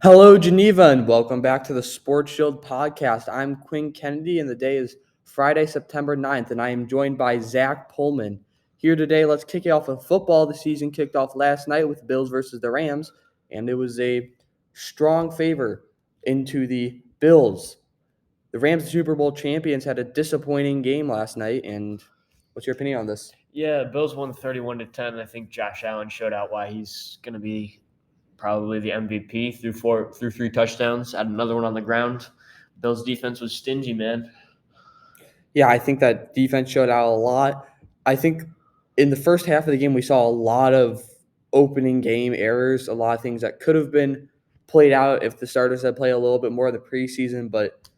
Hello, Geneva, and welcome back to the Sports Shield podcast. I'm Quinn Kennedy, and the day is Friday, September 9th, and I am joined by Zack Pohlman. Here today, let's kick it off with football. The season kicked off last night with the Bills versus the Rams, and it was a strong favor into the Bills. The Rams, Super Bowl champions, had a disappointing game last night, and what's your opinion on this? Yeah, Bills won 31-10. I think Josh Allen showed out why he's going to be probably the MVP through three touchdowns. Had another one on the ground. Bills defense was stingy, man. Yeah, I think that defense showed out a lot. I think in the first half of the game, we saw a lot of opening game errors, a lot of things that could have been played out if the starters had played a little bit more in the preseason, but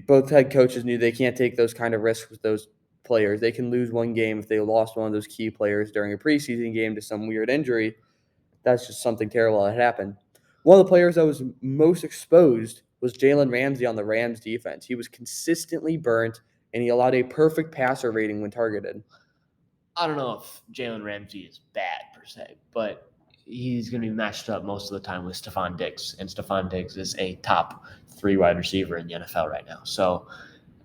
both head coaches knew they can't take those kind of risks with those players. They can lose one game if they lost one of those key players during a preseason game to some weird injury. That's just something terrible that happened. One of the players that was most exposed was Jaylen Ramsey on the Rams defense. He was consistently burnt, and he allowed a perfect passer rating when targeted. I don't know if Jaylen Ramsey is bad per se, but he's going to be matched up most of the time with Stephon Diggs, and Stephon Diggs is a top 3 wide receiver in the NFL right now. So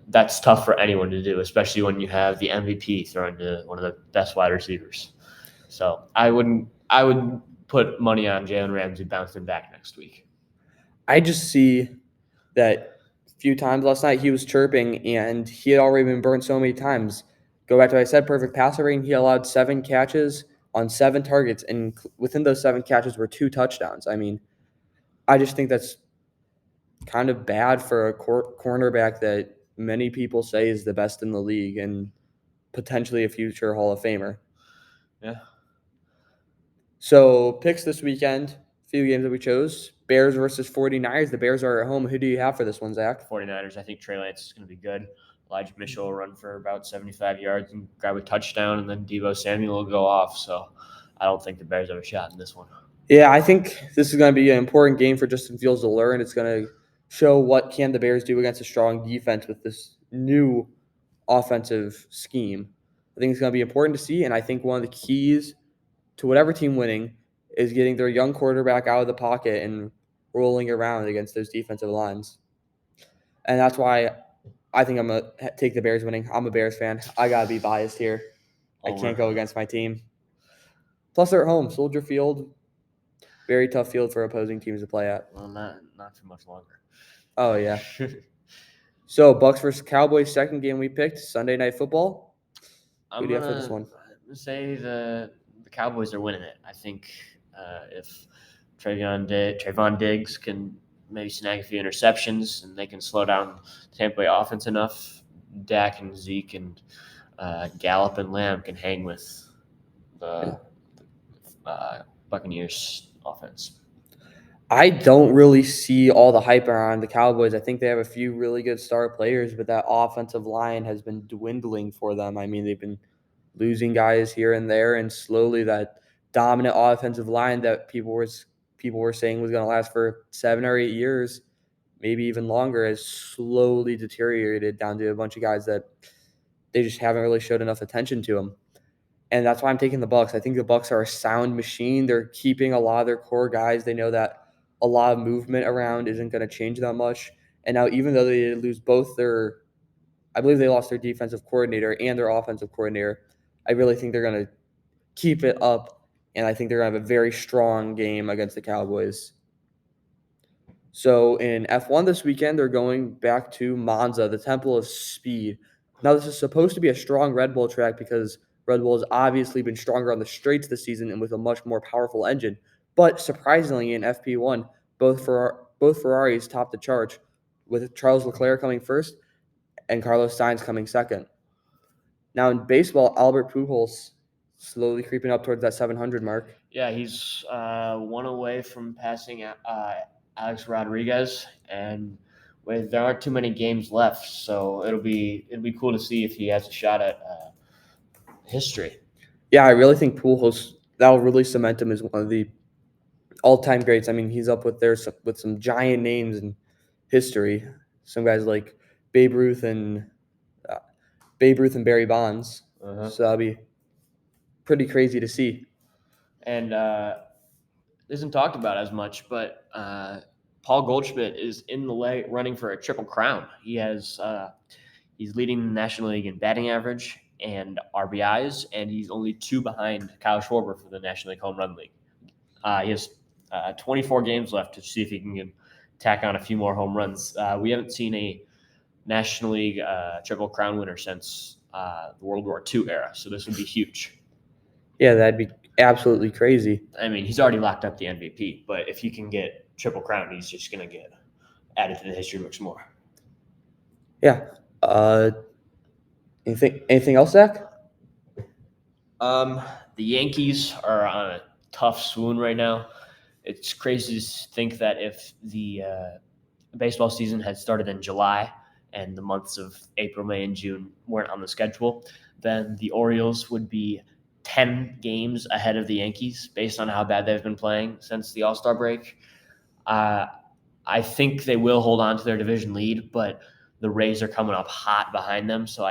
that's tough for anyone to do, especially when you have the MVP thrown to one of the best wide receivers. So I would put money on Jaylen Ramsey bouncing back next week. I just see that a few times last night he was chirping, and he had already been burnt so many times. Go back to what I said, perfect passer rating. He allowed 7 catches on 7 targets, and within those 7 catches were 2 touchdowns. I mean, I just think that's kind of bad for a cornerback that many people say is the best in the league and potentially a future Hall of Famer. Yeah. So picks this weekend, a few games that we chose. Bears versus 49ers. The Bears are at home. Who do you have for this one, Zach? 49ers, I think Trey Lance is going to be good. Elijah Mitchell will run for about 75 yards and grab a touchdown, and then Deebo Samuel will go off. So I don't think the Bears have a shot in this one. Yeah, I think this is going to be an important game for Justin Fields to learn. It's going to show what can the Bears do against a strong defense with this new offensive scheme. I think it's going to be important to see, and I think one of the keys to whatever team winning is getting their young quarterback out of the pocket and rolling around against those defensive lines. And that's why I think I'm going to take the Bears winning. I'm a Bears fan. I got to be biased here. I can't go against my team. Plus, they're at home. Soldier Field, very tough field for opposing teams to play at. Well, not too much longer. Oh, yeah. So, Bucks versus Cowboys, second game we picked, Sunday Night Football. Who do you have for this one? I'm going to say the Cowboys are winning it. I think if Trayvon Diggs can maybe snag a few interceptions and they can slow down the Tampa Bay offense enough, Dak and Zeke and Gallup and Lamb can hang with the Buccaneers offense. I don't really see all the hype around the Cowboys. I think they have a few really good star players, but that offensive line has been dwindling for them. I mean, they've been losing guys here and there, and slowly that dominant offensive line that people were saying was going to last for 7 or 8 years, maybe even longer, has slowly deteriorated down to a bunch of guys that they just haven't really showed enough attention to them. And that's why I'm taking the Bucks. I think the Bucks are a sound machine. They're keeping a lot of their core guys. They know that a lot of movement around isn't going to change that much. And now, even though they lose I believe they lost their defensive coordinator and their offensive coordinator, I really think they're going to keep it up, and I think they're going to have a very strong game against the Cowboys. So in F1 this weekend, they're going back to Monza, the Temple of Speed. Now, this is supposed to be a strong Red Bull track because Red Bull has obviously been stronger on the straights this season and with a much more powerful engine. But surprisingly, in FP1, both Ferraris topped the chart, with Charles Leclerc coming first and Carlos Sainz coming second. Now in baseball, Albert Pujols slowly creeping up towards that 700 mark. Yeah, he's one away from passing Alex Rodriguez, and there aren't too many games left, so it'll be cool to see if he has a shot at history. Yeah, I really think Pujols, that'll really cement him as one of the all-time greats. I mean, he's up with some giant names in history. Some guys like Babe Ruth and Barry Bonds. Uh-huh. So that'll be pretty crazy to see. And isn't talked about as much, but Paul Goldschmidt is in the running for a triple crown. He's leading the National League in batting average and RBIs, and he's only 2 behind Kyle Schwarber for the National League Home Run League. He has 24 games left to see if he can tack on a few more home runs. We haven't seen a National League Triple Crown winner since the World War II era, so this would be huge. Yeah, that'd be absolutely crazy. I mean, he's already locked up the MVP, but if he can get Triple Crown, he's just going to get added to the history books more. Yeah. Anything else, Zach? The Yankees are on a tough swoon right now. It's crazy to think that if the baseball season had started in July and the months of April, May, and June weren't on the schedule, then the Orioles would be 10 games ahead of the Yankees based on how bad they've been playing since the All-Star break. I think they will hold on to their division lead, but the Rays are coming up hot behind them, so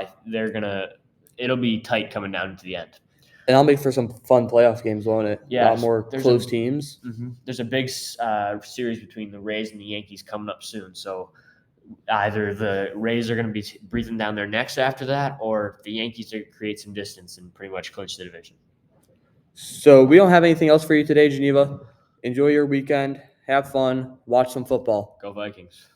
it'll be tight coming down to the end. And I'll make for some fun playoff games, won't it? Yeah, a lot more close teams. Mm-hmm. There's a big series between the Rays and the Yankees coming up soon, so either the Rays are going to be breathing down their necks after that, or the Yankees are going to create some distance and pretty much clinch the division. So we don't have anything else for you today, Geneva. Enjoy your weekend. Have fun. Watch some football. Go Vikings.